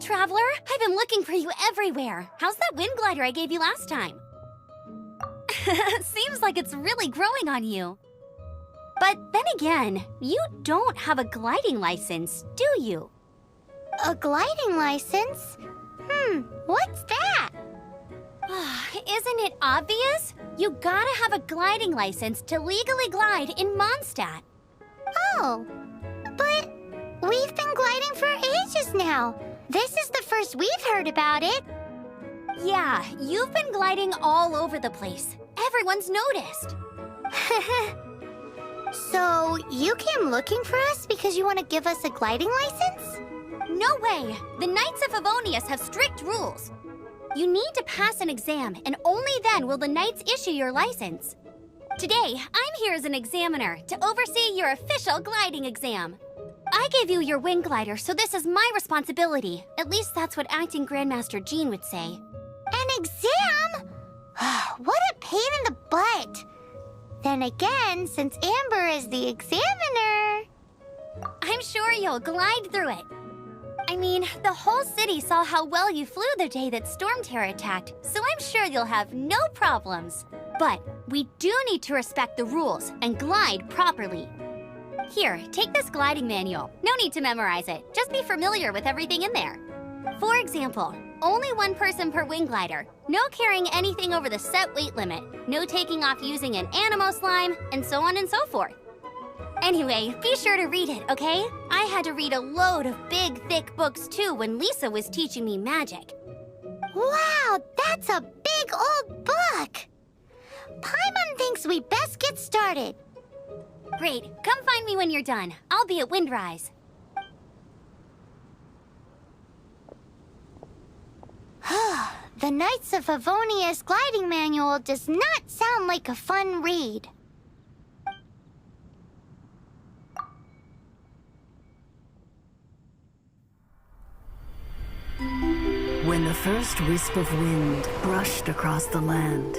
Traveler! I've been looking for you everywhere. How's that wind glider I gave you last time? Seems like it's really growing on you. But then again, you don't have a gliding license, do you? A gliding license? What's that? Isn't it obvious? You gotta have a gliding license to legally glide in Mondstadt. Oh, but we've been gliding for ages now. This is the first we've heard about it. Yeah, you've been gliding all over the place. Everyone's noticed. So, you came looking for us because you want to give us a gliding license? No way! The Knights of Favonius have strict rules. You need to pass an exam, and only then will the Knights issue your license. Today, I'm here as an examiner to oversee your official gliding exam. I gave you your wing glider, so this is my responsibility. At least that's what Acting Grandmaster Jean would say. An exam? What a pain in the butt. Then again, since Amber is the examiner... I'm sure you'll glide through it. I mean, the whole city saw how well you flew the day that Storm Terror attacked, so I'm sure you'll have no problems. But we do need to respect the rules and glide properly. Here, take this gliding manual. No need to memorize it. Just be familiar with everything in there. For example, only one person per wing glider. No carrying anything over the set weight limit. No taking off using an animo slime, and so on and so forth. Anyway, be sure to read it, okay? I had to read a load of big, thick books too when Lisa was teaching me magic. Wow, that's a big old book! Paimon thinks we best get started. Great, come find me when you're done. I'll be at Windrise. The Knights of Favonius gliding manual does not sound like a fun read. When the first wisp of wind brushed across the land,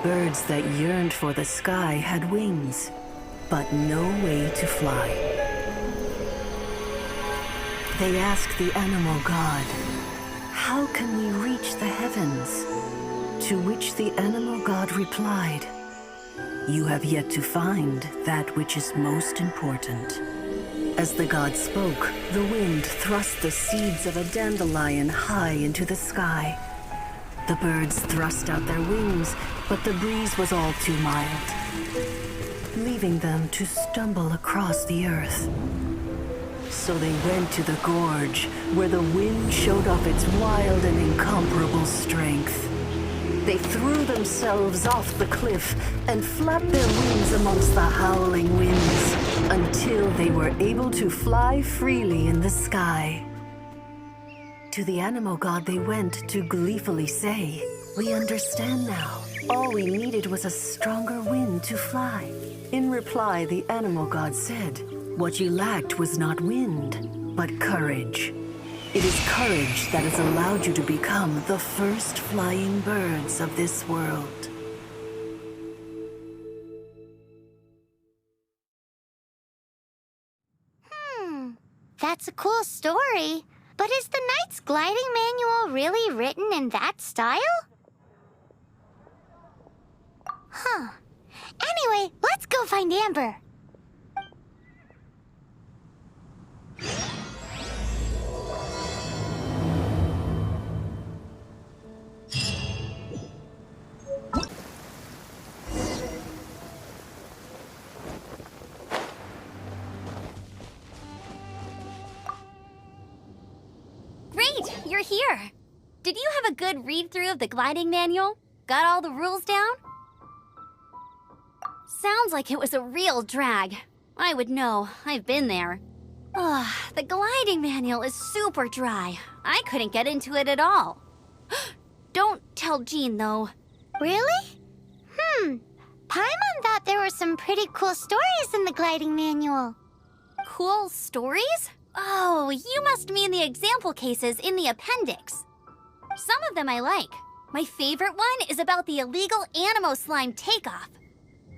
birds that yearned for the sky had wings, but no way to fly. They asked the animal god, "How can we reach the heavens?" To which the animal god replied, "You have yet to find that which is most important." As the god spoke, the wind thrust the seeds of a dandelion high into the sky. The birds thrust out their wings, but the breeze was all too mild, leaving them to stumble across the earth. So they went to the gorge, where the wind showed off its wild and incomparable strength. They threw themselves off the cliff and flapped their wings amongst the howling winds until they were able to fly freely in the sky. To the animal god they went to gleefully say, "We understand now. All we needed was a stronger wind to fly." In reply, the animal god said, "What you lacked was not wind, but courage. It is courage that has allowed you to become the first flying birds of this world." That's a cool story. But is the Knight's gliding manual really written in that style? Anyway, let's go find Amber. Great, you're here. Did you have a good read-through of the gliding manual? Got all the rules down? Sounds like it was a real drag. I would know. I've been there. The gliding manual is super dry. I couldn't get into it at all. Don't tell Jean, though. Really? Paimon thought there were some pretty cool stories in the gliding manual. Cool stories? Oh, you must mean the example cases in the appendix. Some of them I like. My favorite one is about the illegal animo slime takeoff.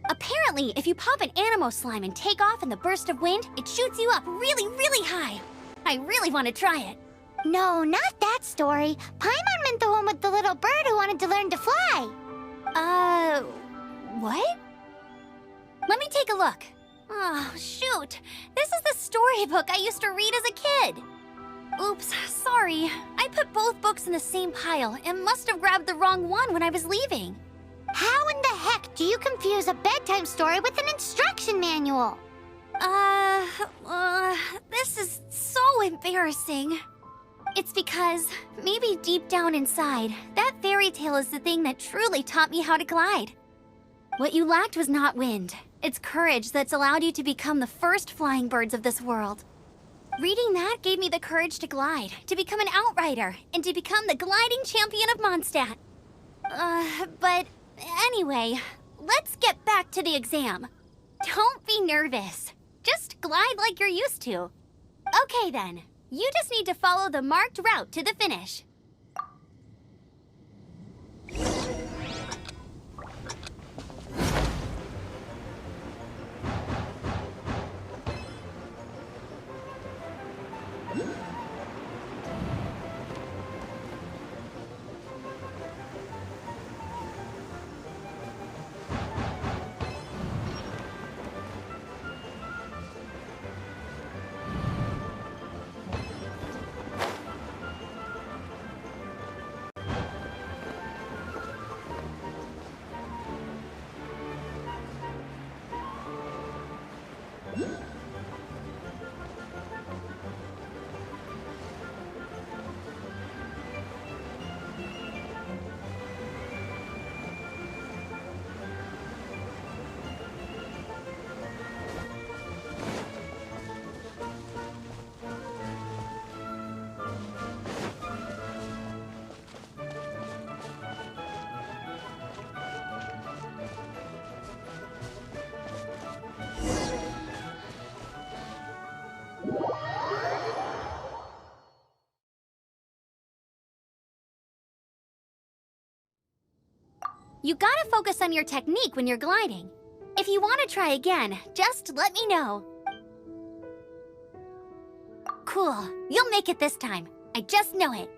Apparently, if you pop an animo slime and take off in the burst of wind, it shoots you up really, really high. I really want to try it. No, not that story. Paimon meant the one with the little bird who wanted to learn to fly. What? Let me take a look. Oh, shoot. This is the storybook I used to read as a kid. Oops, sorry. I put both books in the same pile and must have grabbed the wrong one when I was leaving. How in the heck do you confuse a bedtime story with an instruction manual? This is so embarrassing. It's because, maybe deep down inside, that fairy tale is the thing that truly taught me how to glide. What you lacked was not wind. It's courage that's allowed you to become the first flying birds of this world. Reading that gave me the courage to glide, to become an outrider, and to become the gliding champion of Mondstadt. But anyway, let's get back to the exam. Don't be nervous. Just glide like you're used to. Okay then, you just need to follow the marked route to the finish. You gotta focus on your technique when you're gliding. If you want to try again, just let me know. Cool, you'll make it this time. I just know it.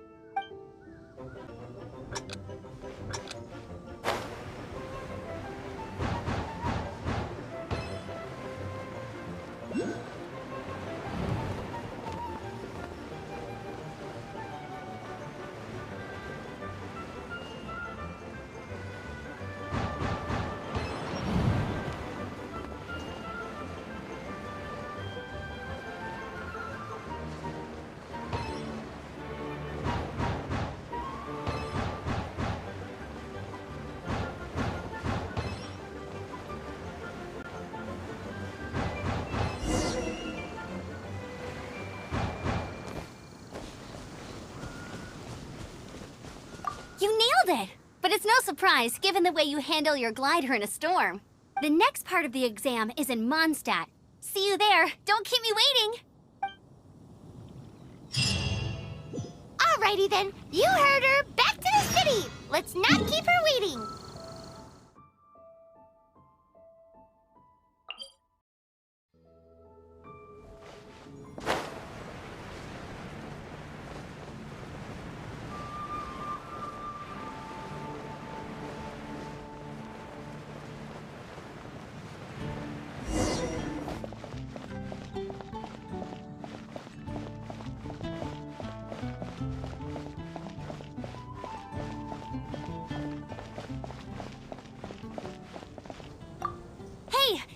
You nailed it! But it's no surprise, given the way you handle your glider in a storm. The next part of the exam is in Mondstadt. See you there. Don't keep me waiting! Alrighty then, you heard her. Back to the city. Let's not keep her waiting.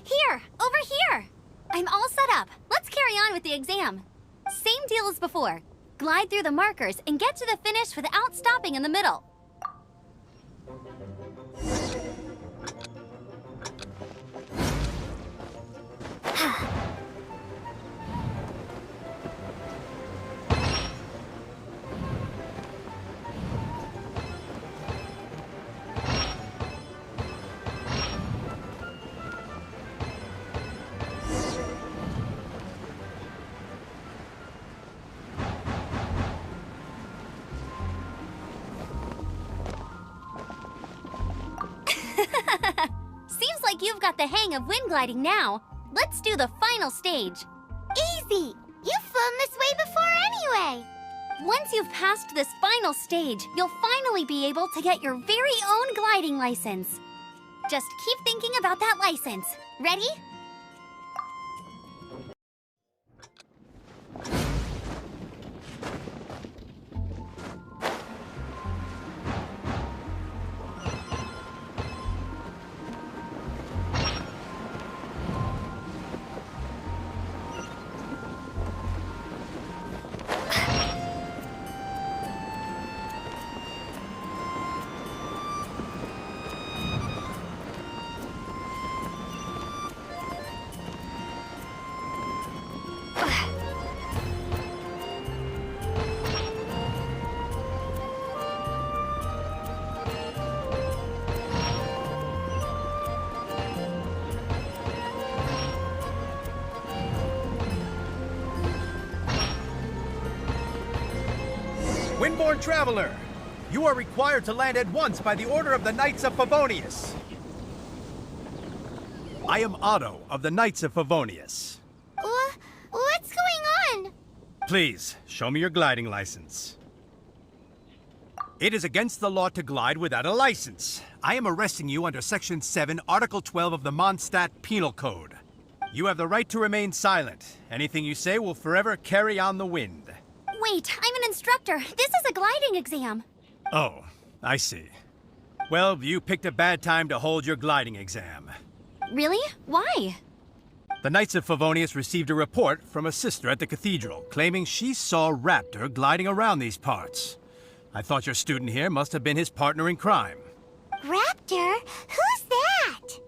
Here! Over here! I'm all set up. Let's carry on with the exam. Same deal as before. Glide through the markers and get to the finish without stopping in the middle. Seems like you've got the hang of wind gliding now. Let's do the final stage. Easy. You've flown this way before anyway. Once you've passed this final stage, you'll finally be able to get your very own gliding license. Just keep thinking about that license. Ready? Windborne Traveler, you are required to land at once by the order of the Knights of Favonius. I am Otto of the Knights of Favonius. What's going on? Please, show me your gliding license. It is against the law to glide without a license. I am arresting you under Section 7, Article 12 of the Mondstadt Penal Code. You have the right to remain silent. Anything you say will forever carry on the wind. Wait, I'm an instructor. This is a gliding exam. Oh, I see. Well, you picked a bad time to hold your gliding exam. Really? Why? The Knights of Favonius received a report from a sister at the cathedral claiming she saw Raptor gliding around these parts. I thought your student here must have been his partner in crime. Raptor? Who's that?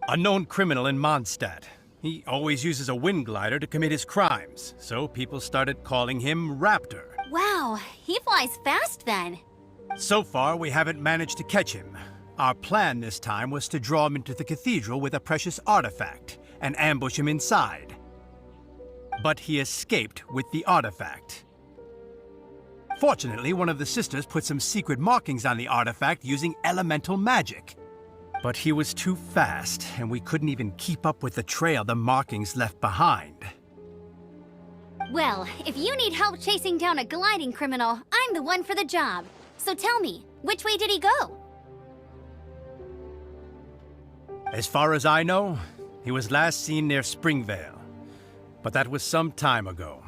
A known criminal in Mondstadt. He always uses a wind glider to commit his crimes, so people started calling him Raptor. Wow, he flies fast then. So far, we haven't managed to catch him. Our plan this time was to draw him into the cathedral with a precious artifact and ambush him inside. But he escaped with the artifact. Fortunately, one of the sisters put some secret markings on the artifact using elemental magic. But he was too fast, and we couldn't even keep up with the trail the markings left behind. Well, if you need help chasing down a gliding criminal, I'm the one for the job. So tell me, which way did he go? As far as I know, he was last seen near Springvale. But that was some time ago.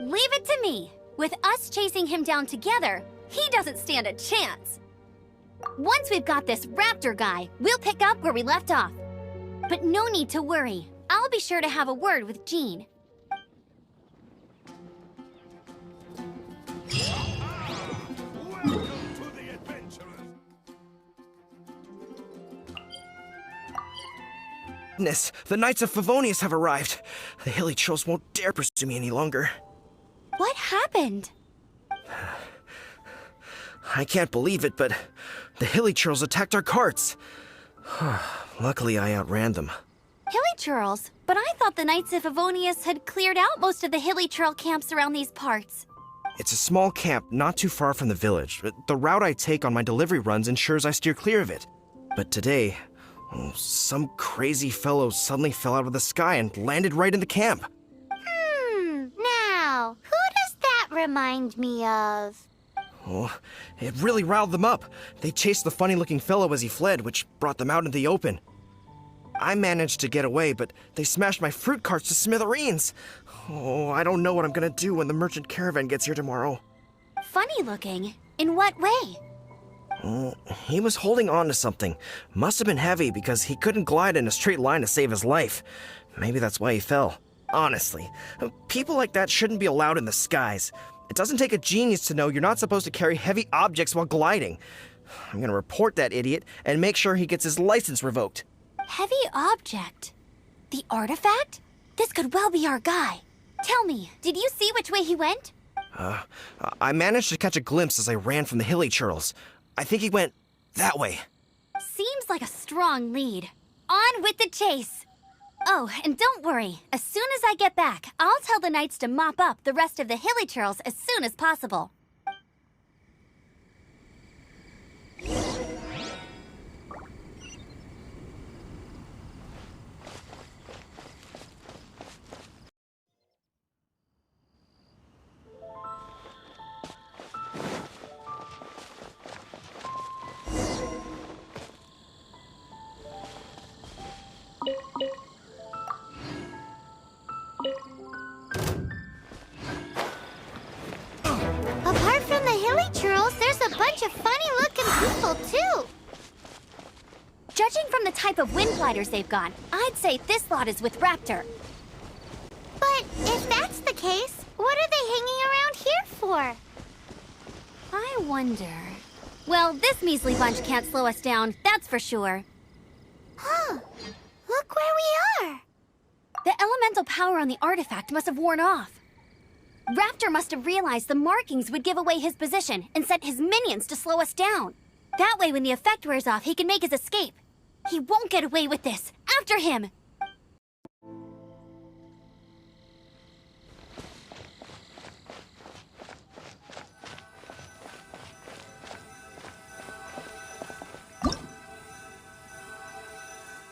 Leave it to me. With us chasing him down together, he doesn't stand a chance. Once we've got this Raptor guy, we'll pick up where we left off. But no need to worry. I'll be sure to have a word with Jean. Goodness, the Knights of Favonius have arrived. The hilly trolls won't dare pursue me any longer. What happened? I can't believe it, but the hilly trolls attacked our carts. Luckily, I outran them. Hilly Churls? But I thought the Knights of Favonius had cleared out most of the Hilly Churl camps around these parts. It's a small camp not too far from the village. The route I take on my delivery runs ensures I steer clear of it. But today, some crazy fellow suddenly fell out of the sky and landed right in the camp. Now, who does that remind me of? Oh, it really riled them up. They chased the funny-looking fellow as he fled, which brought them out into the open. I managed to get away, but they smashed my fruit carts to smithereens. Oh, I don't know what I'm gonna do when the merchant caravan gets here tomorrow. Funny looking? In what way? He was holding on to something. Must have been heavy because he couldn't glide in a straight line to save his life. Maybe that's why he fell. Honestly, people like that shouldn't be allowed in the skies. It doesn't take a genius to know you're not supposed to carry heavy objects while gliding. I'm gonna report that idiot and make sure he gets his license revoked. Heavy object? The artifact? This could well be our guy. Tell me, did you see which way he went? I managed to catch a glimpse as I ran from the hilly churls. I think he went that way. Seems like a strong lead. On with the chase! Oh, and don't worry. As soon as I get back, I'll tell the knights to mop up the rest of the hilly churls as soon as possible. of funny-looking people, too. Judging from the type of wind gliders they've got, I'd say this lot is with Raptor. But if that's the case, what are they hanging around here for? I wonder... Well, this measly bunch can't slow us down, that's for sure. Huh. Look where we are. The elemental power on the artifact must have worn off. Raptor must have realized the markings would give away his position and sent his minions to slow us down. That way, when the effect wears off, he can make his escape. He won't get away with this. After him!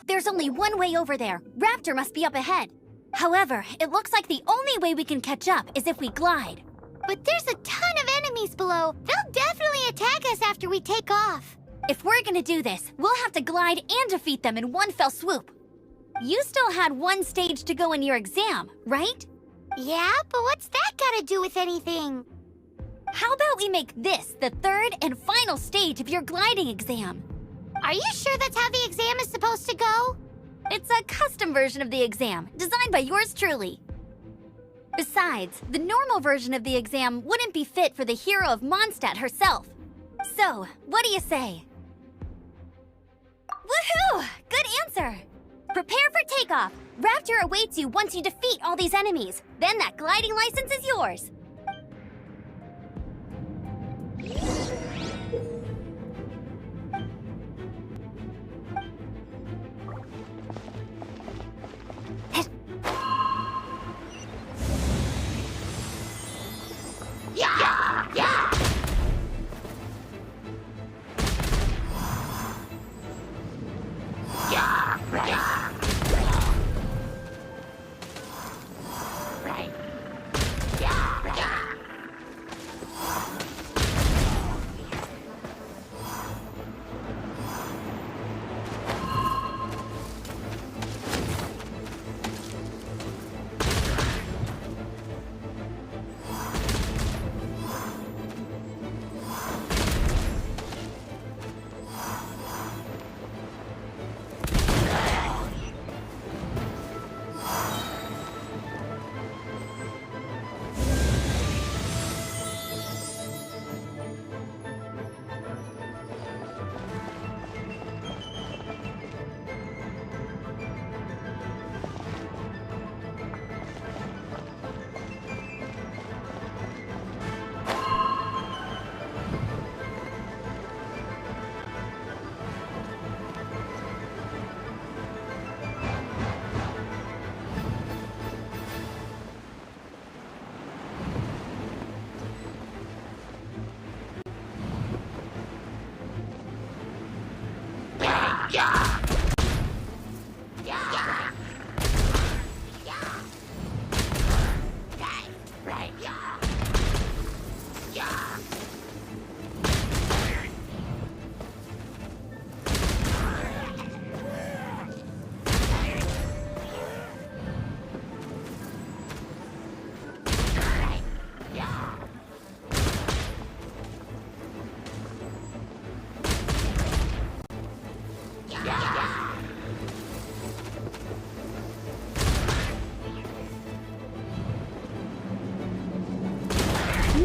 There's only one way over there. Raptor must be up ahead. However, it looks like the only way we can catch up is if we glide. But there's a ton of enemies below. They'll definitely attack us after we take off. If we're gonna do this, we'll have to glide and defeat them in one fell swoop. You still had one stage to go in your exam, right? Yeah, but what's that got to do with anything? How about we make this the third and final stage of your gliding exam? Are you sure that's how the exam is supposed to go? It's a custom version of the exam, designed by yours truly. Besides, the normal version of the exam wouldn't be fit for the hero of Mondstadt herself. So, what do you say? Woohoo! Good answer! Prepare for takeoff. Raptor awaits you once you defeat all these enemies. Then that gliding license is yours.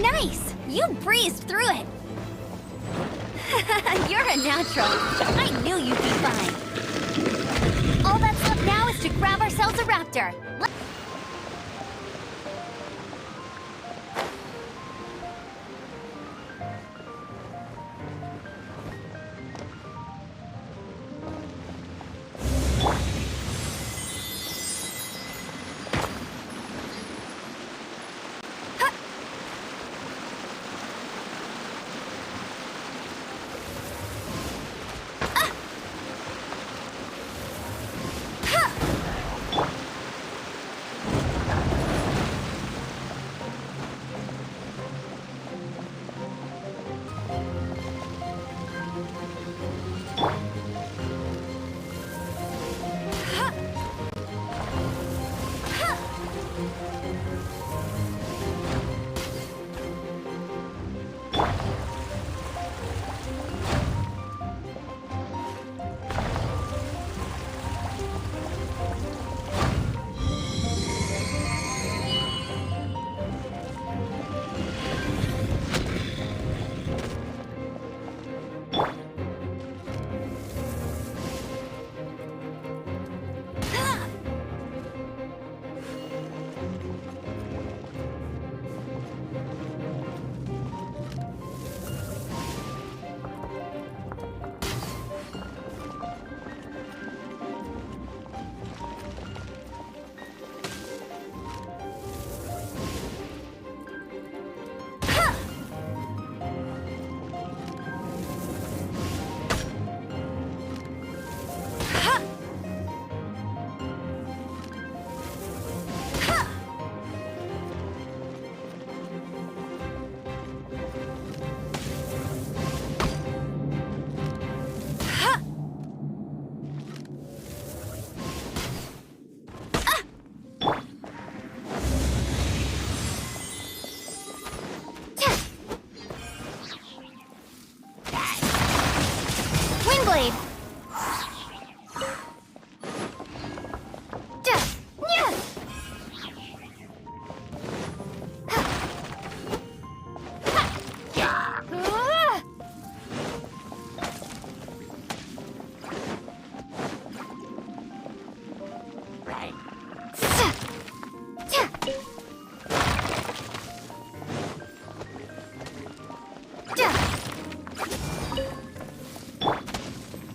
Nice! You breezed through it! You're a natural. I knew you'd be fine. All that's left now is to grab ourselves a raptor.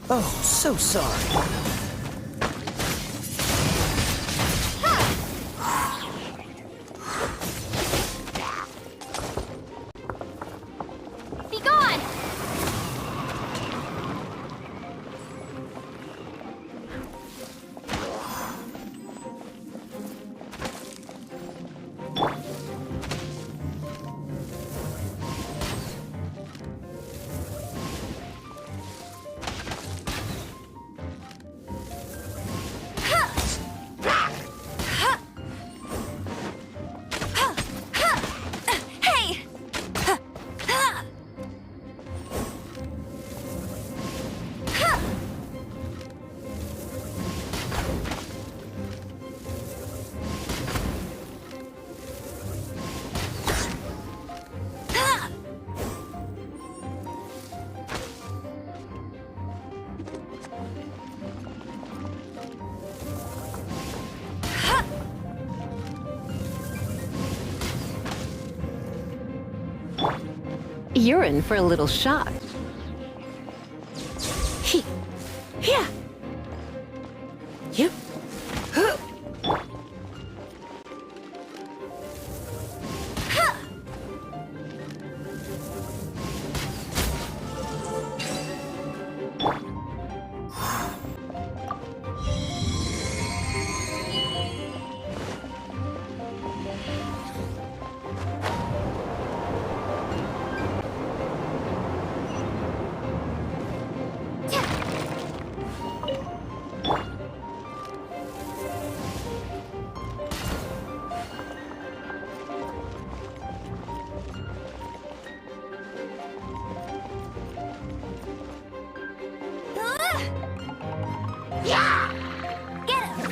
Oh, so sorry. Be gone! Hey! You're in for a little shock. Yeah. Yep. Get him!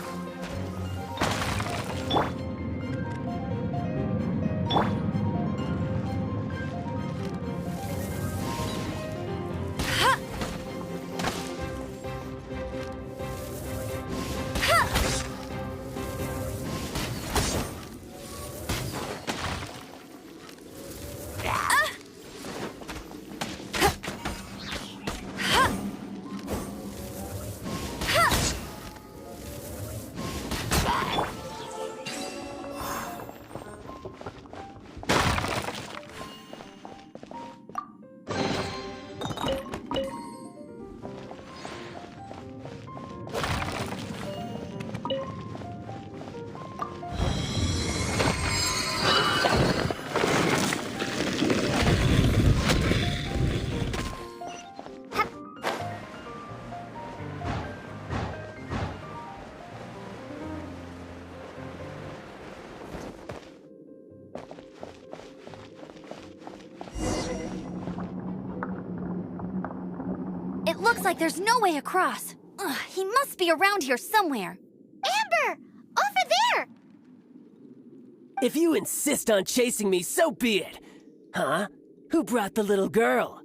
It looks like there's no way across. Ugh, he must be around here somewhere. Amber! Over there! If you insist on chasing me, so be it. Huh? Who brought the little girl?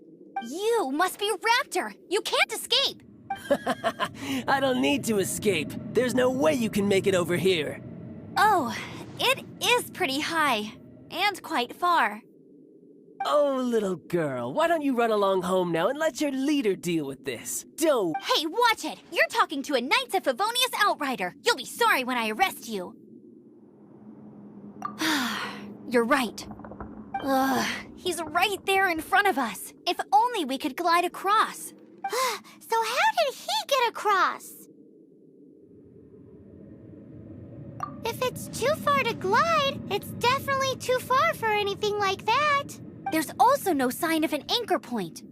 You must be Raptor. You can't escape. I don't need to escape. There's no way you can make it over here. Oh, it is pretty high. And quite far. Oh, little girl, why don't you run along home now and let your leader deal with this? Don't. Hey, watch it! You're talking to a Knights of Favonius outrider. You'll be sorry when I arrest you. You're right. Ugh, he's right there in front of us. If only we could glide across. So how did he get across? If it's too far to glide, it's definitely too far for anything like that. There's also no sign of an anchor point.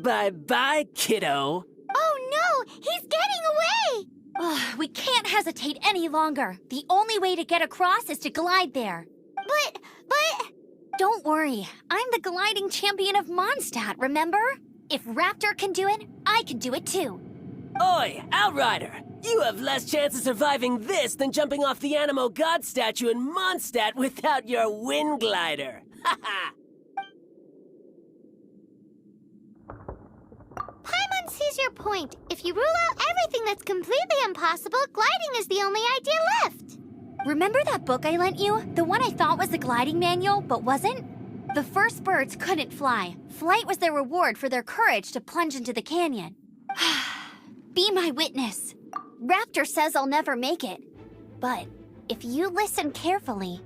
Bye-bye, kiddo. Oh no, he's getting away! Ugh, we can't hesitate any longer. The only way to get across is to glide there. But... Don't worry, I'm the gliding champion of Mondstadt, remember? If Raptor can do it, I can do it too. Oi, Outrider! You have less chance of surviving this than jumping off the Animo God statue in Mondstadt without your wind glider. Ha ha! Paimon sees your point. If you rule out everything that's completely impossible, gliding is the only idea left. Remember that book I lent you? The one I thought was the gliding manual, but wasn't? The first birds couldn't fly. Flight was their reward for their courage to plunge into the canyon. be my witness. Raptor says I'll never make it. But if you listen carefully...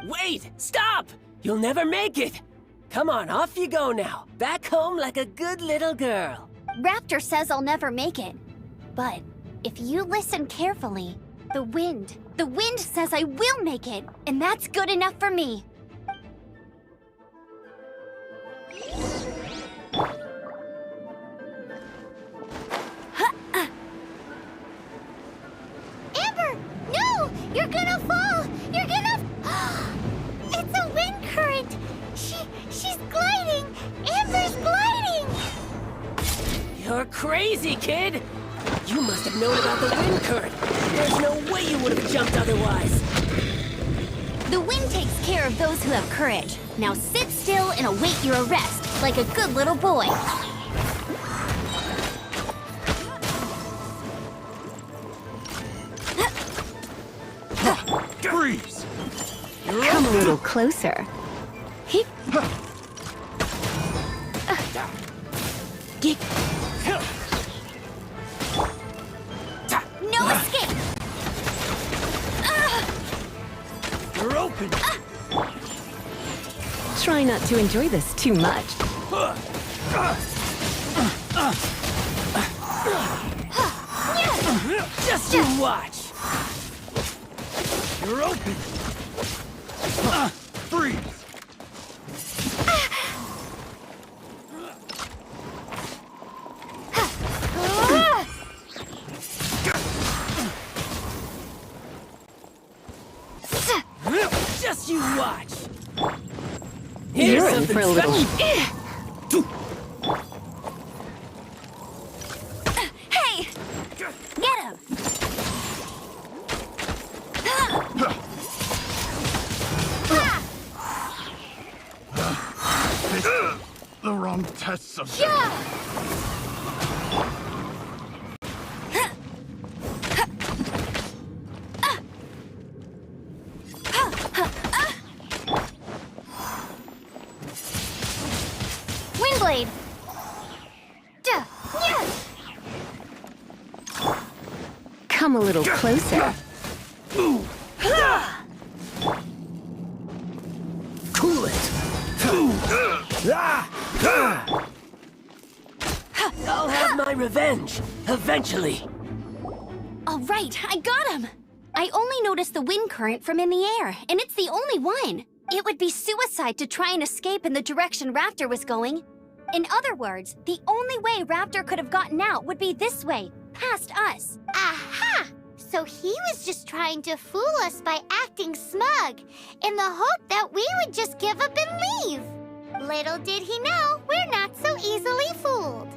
Wait! Stop! You'll never make it! Come on, off you go now. Back home like a good little girl. Raptor says I'll never make it. But if you listen carefully, the wind says I will make it, and that's good enough for me. Amber, no! You're gonna fall! You're gonna... It's a wind current! She's gliding! Amber's gliding! You're crazy, kid! You must have known about the wind current. There's no way you would have jumped otherwise. The wind takes care of those who have courage. Now sit still and await your arrest, like a good little boy. Freeze! Come a little closer. No escape! You're open! Try not to enjoy this too much. Just you watch! You're open! Freeze! Just you watch! You're in for a little... Hey! Get him! The wrong test subject. Windblade! Duh! Yeah! Come a little closer. Cool it! I'll have my revenge, eventually. All right, I got him! I only noticed the wind current from in the air, and it's the only one. It would be suicide to try and escape in the direction Raptor was going. In other words, the only way Raptor could have gotten out would be this way, past us. Aha! So he was just trying to fool us by acting smug, in the hope that we would just give up and leave. Little did he know, we're not so easily fooled.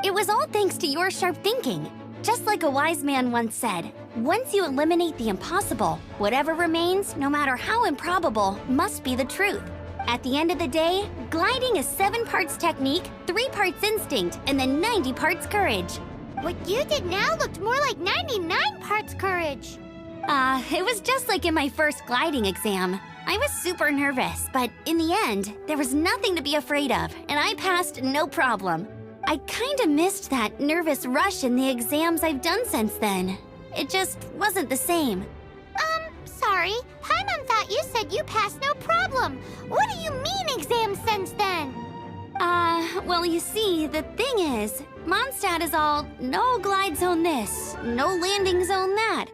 It was all thanks to your sharp thinking. Just like a wise man once said, once you eliminate the impossible, whatever remains, no matter how improbable, must be the truth. At the end of the day, gliding is 7 parts technique, 3 parts instinct, and then 90 parts courage. What you did now looked more like 99 parts courage. It was just like in my first gliding exam. I was super nervous, but in the end, there was nothing to be afraid of, and I passed no problem. I kinda missed that nervous rush in the exams I've done since then. It just wasn't the same. Sorry. Paimon thought you said you passed no problem. What do you mean exams since then? Well, you see, the thing is, Mondstadt is all no glide zone this, no landing zone that.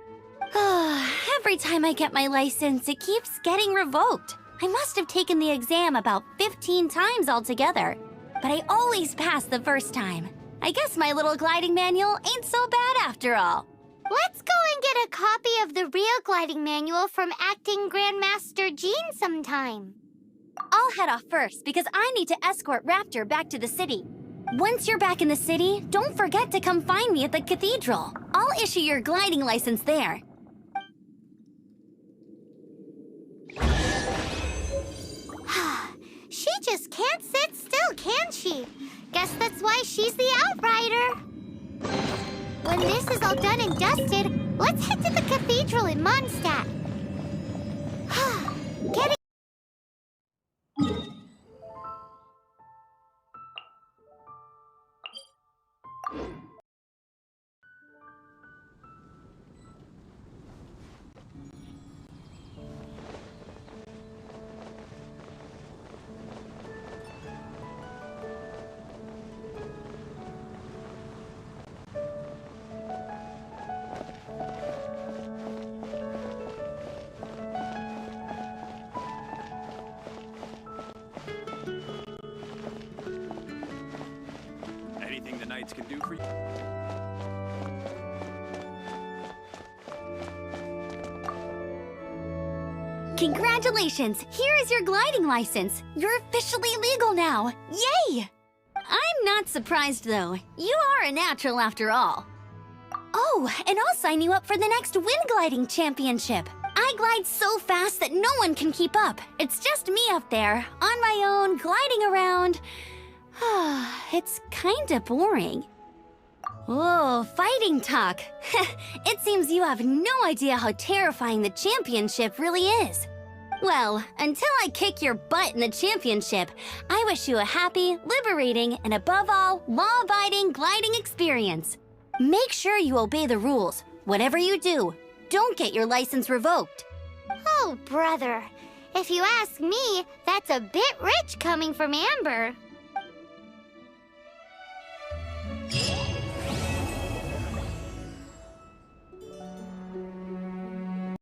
Every time I get my license, it keeps getting revoked. I must have taken the exam about 15 times altogether, but I always pass the first time. I guess my little gliding manual ain't so bad after all. Let's go and get a copy of the real gliding manual from Acting Grandmaster Jean sometime. I'll head off first because I need to escort Raptor back to the city. Once you're back in the city, don't forget to come find me at the cathedral. I'll issue your gliding license there. She just can't sit still, can she? Guess that's why she's the Outrider. When this is all done and dusted, let's head to the cathedral in Mondstadt. Getting guides can do for you. Congratulations! Here is your gliding license. You're officially legal now. Yay! I'm not surprised, though. You are a natural after all. Oh, and I'll sign you up for the next wind gliding championship. I glide so fast that no one can keep up. It's just me up there, on my own, gliding around. It's kinda boring. Oh, fighting talk. It seems you have no idea how terrifying the championship really is. Well, until I kick your butt in the championship, I wish you a happy, liberating, and above all, law-abiding gliding experience. Make sure you obey the rules. Whatever you do, don't get your license revoked. Oh, brother. If you ask me, that's a bit rich coming from Amber.